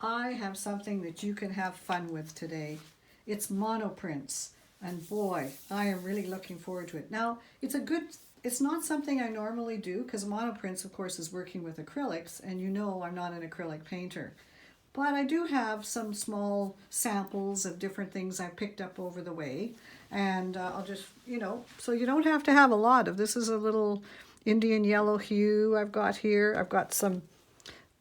I have something that you can have fun with today. It's Monoprints, and boy, I am really looking forward to it. Now, it's not something I normally do because Monoprints, of course, is working with acrylics, and you know I'm not an acrylic painter. But I do have some small samples of different things I picked up over the way, and I'll just, so you don't have to have a lot of. This is a little Indian yellow hue I've got here. I've got some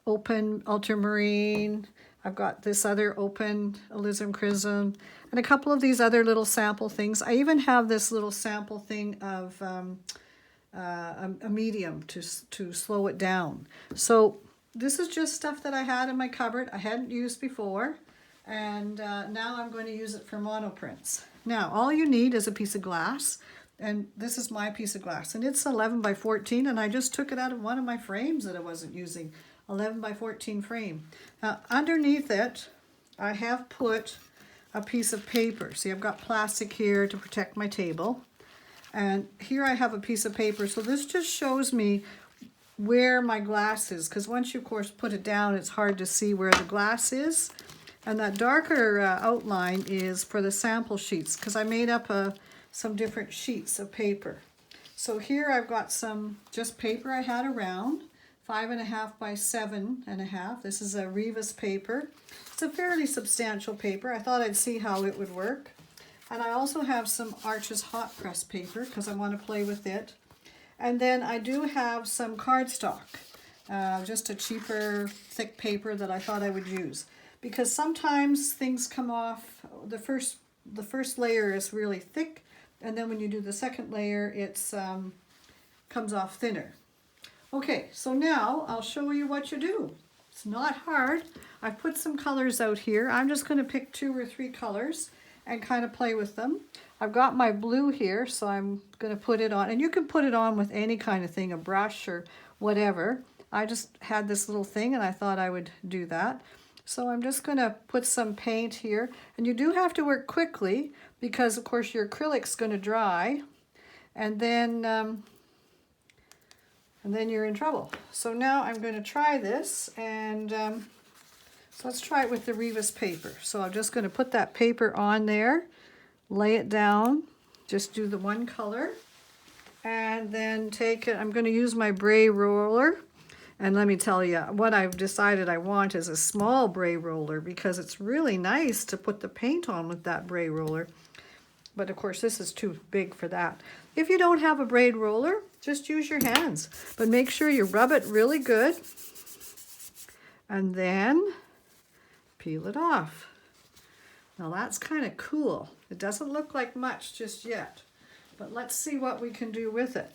open ultramarine. I've got this other open alizarin chrism and a couple of these other little sample things. I even have this little sample thing of a medium to slow it down. So this is just stuff that I had in my cupboard I hadn't used before, and now I'm going to use it for monoprints. Now all you need is a piece of glass, and this is my piece of glass, and it's 11 by 14, and I just took it out of one of my frames that I wasn't using. 11 by 14 frame. Now underneath it I have put a piece of paper. See, I've got plastic here to protect my table, and here I have a piece of paper. So this just shows me where my glass is, because once you of course put it down, it's hard to see where the glass is. And that darker outline is for the sample sheets, because I made up some different sheets of paper. So here I've got some just paper I had around, 5.5 by 7.5. This is a Rivas paper. It's a fairly substantial paper. I thought I'd see how it would work. And I also have some Arches hot press paper because I want to play with it. And then I do have some cardstock, just a cheaper thick paper that I thought I would use. Because sometimes things come off, the first layer is really thick, and then when you do the second layer, it's comes off thinner. Okay, so now I'll show you what you do. It's not hard. I've put some colors out here. I'm just going to pick 2 or 3 colors and kind of play with them. I've got my blue here, so I'm going to put it on. And you can put it on with any kind of thing, a brush or whatever. I just had this little thing and I thought I would do that. So I'm just going to put some paint here. And you do have to work quickly because, of course, your acrylic's going to dry. And then you're in trouble. So now I'm going to try this, and so let's try it with the Rivas paper. So I'm just going to put that paper on there, lay it down, just do the one color, and then take it. I'm going to use my bray roller, and let me tell you, what I've decided I want is a small bray roller because it's really nice to put the paint on with that bray roller. But of course this is too big for that. If you don't have a braid roller, just use your hands. But make sure you rub it really good and then peel it off. Now that's kind of cool. It doesn't look like much just yet, but let's see what we can do with it.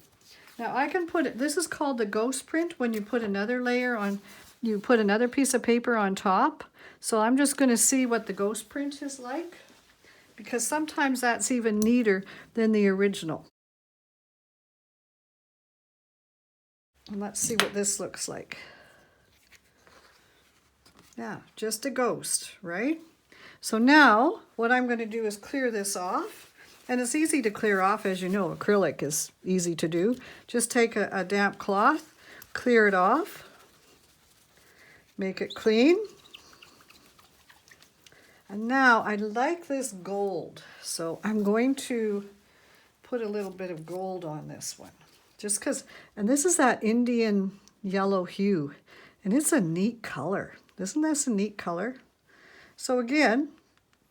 Now I can put it, this is called the ghost print, when you put another layer on, you put another piece of paper on top. So I'm just going to see what the ghost print is like, because sometimes that's even neater than the original. And let's see what this looks like. Yeah, just a ghost, right? So now what I'm going to do is clear this off. And it's easy to clear off, as you know, acrylic is easy to do. Just take a damp cloth, clear it off, make it clean. And now I like this gold, so I'm going to put a little bit of gold on this one. Just because, and this is that Indian yellow hue, and it's a neat color. Isn't this a neat color? So again,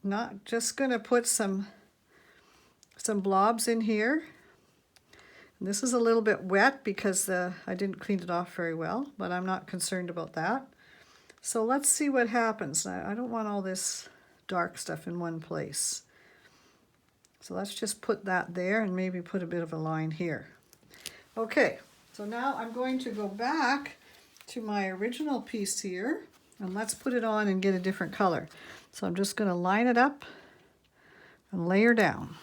not just going to put some blobs in here. And this is a little bit wet because I didn't clean it off very well, but I'm not concerned about that. So let's see what happens. I don't want all this dark stuff in one place. So let's just put that there and maybe put a bit of a line here. Okay, so now I'm going to go back to my original piece here, and let's put it on and get a different color. So I'm just going to line it up and layer down.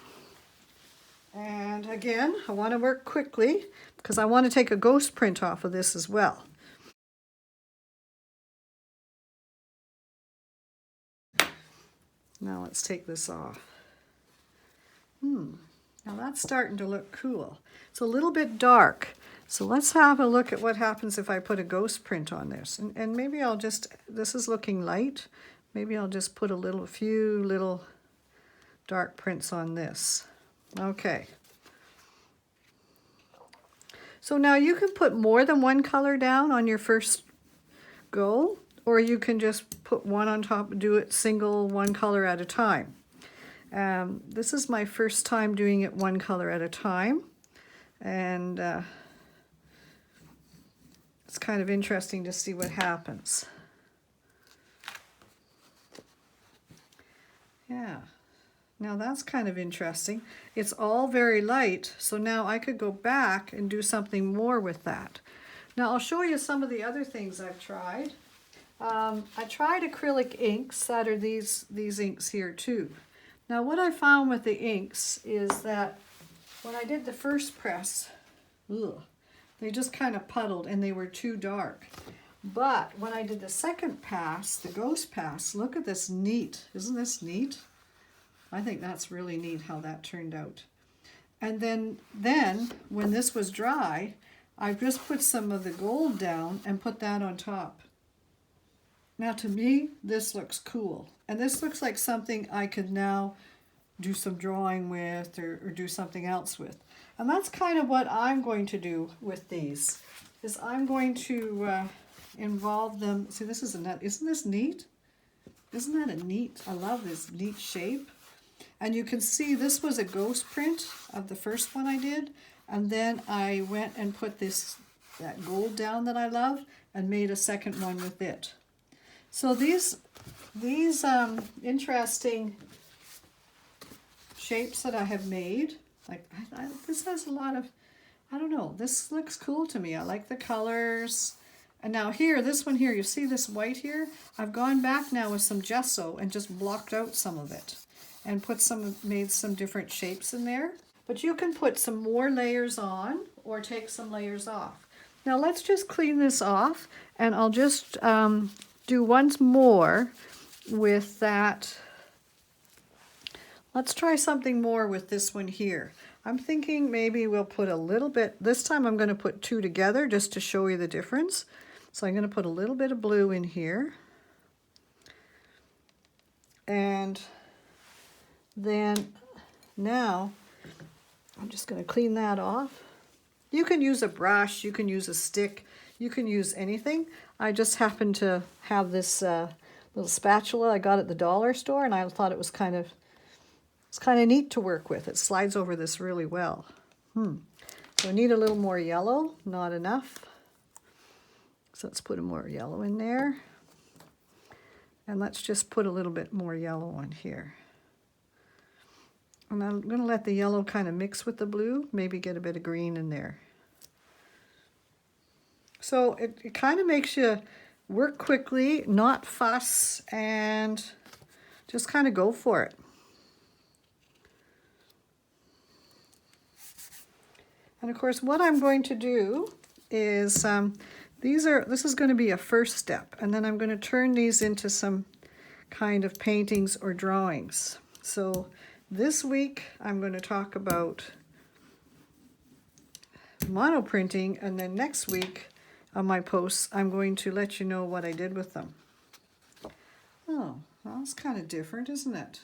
And again, I want to work quickly because I want to take a ghost print off of this as well. Now let's take this off. Now that's starting to look cool. It's a little bit dark. So let's have a look at what happens if I put a ghost print on this. And maybe I'll just, this is looking light, maybe I'll just put a few little dark prints on this. Okay. So now you can put more than one color down on your first go, or you can just put one on top and do it single, one color at a time. This is my first time doing it one color at a time, and it's kind of interesting to see what happens. Yeah, now that's kind of interesting. It's all very light, so now I could go back and do something more with that. Now I'll show you some of the other things I've tried. I tried acrylic inks that are these inks here too. Now what I found with the inks is that when I did the first press, they just kind of puddled and they were too dark. But when I did the second pass, the ghost pass, look at this neat. Isn't this neat? I think that's really neat how that turned out. And then when this was dry, I just put some of the gold down and put that on top. Now to me, this looks cool. And this looks like something I could now do some drawing with or do something else with. And that's kind of what I'm going to do with these, is I'm going to involve them. See, this is a net. Isn't this neat? Isn't that a neat? I love this neat shape. And you can see this was a ghost print of the first one I did. And then I went and put that gold down that I love and made a second one with it. So these interesting shapes that I have made, like this has a lot of, I don't know, this looks cool to me. I like the colors. And now here, this one here, you see this white here? I've gone back now with some gesso and just blocked out some of it and made some different shapes in there. But you can put some more layers on or take some layers off. Now let's just clean this off, and I'll just do once more with that. Let's try something more with this one here. I'm thinking maybe we'll put a little bit, this time I'm going to put two together just to show you the difference. So I'm going to put a little bit of blue in here. And then now I'm just going to clean that off. You can use a brush, you can use a stick, you can use anything. I just happen to have this little spatula I got at the dollar store, and I thought it was kind of neat to work with. It slides over this really well. So I need a little more yellow, not enough. So let's put more yellow in there. And let's just put a little bit more yellow on here. And I'm going to let the yellow kind of mix with the blue, maybe get a bit of green in there. So it kind of makes you work quickly, not fuss, and just kind of go for it. And of course, what I'm going to do is, this is going to be a first step, and then I'm going to turn these into some kind of paintings or drawings. So this week, I'm going to talk about monoprinting, and then next week on my posts, I'm going to let you know what I did with them. Oh, well, that's kind of different, isn't it?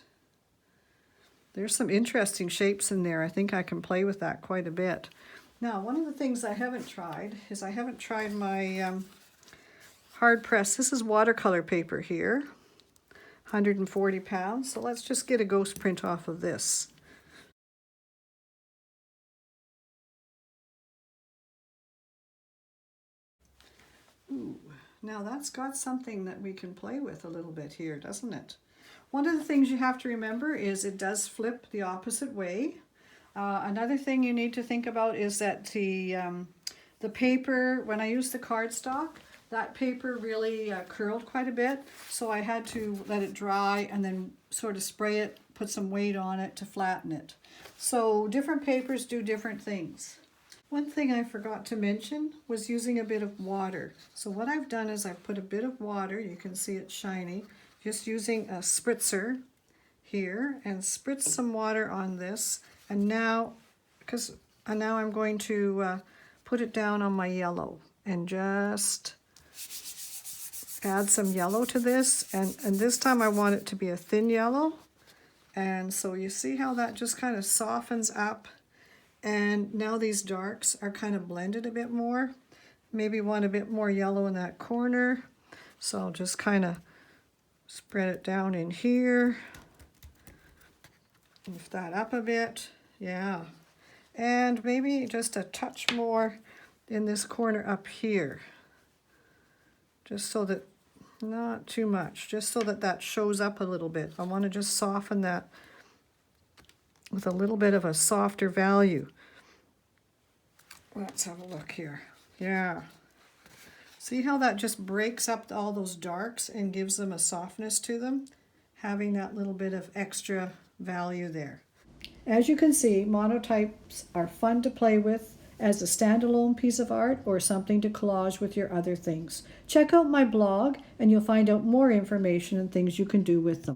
There's some interesting shapes in there. I think I can play with that quite a bit. Now, one of the things I haven't tried is I haven't tried my hard press. This is watercolor paper here, 140 pounds. So let's just get a ghost print off of this. Ooh, now that's got something that we can play with a little bit here, doesn't it? One of the things you have to remember is it does flip the opposite way. Another thing you need to think about is that the paper, when I used the cardstock, that paper really curled quite a bit, so I had to let it dry and then sort of spray it, put some weight on it to flatten it. So different papers do different things. One thing I forgot to mention was using a bit of water. So what I've done is I've put a bit of water, you can see it's shiny, just using a spritzer here, and spritz some water on this. And now I'm going to put it down on my yellow and just add some yellow to this. And this time I want it to be a thin yellow. And so you see how that just kind of softens up. And now these darks are kind of blended a bit more. Maybe want a bit more yellow in that corner. So I'll just kind of spread it down in here. Lift that up a bit. Yeah. And maybe just a touch more in this corner up here. Just so that, not too much, just so that that shows up a little bit. I want to just soften that with a little bit of a softer value. Let's have a look here. Yeah. See how that just breaks up all those darks and gives them a softness to them? Having that little bit of extra value there. As you can see, monotypes are fun to play with as a standalone piece of art or something to collage with your other things. Check out my blog and you'll find out more information and things you can do with them.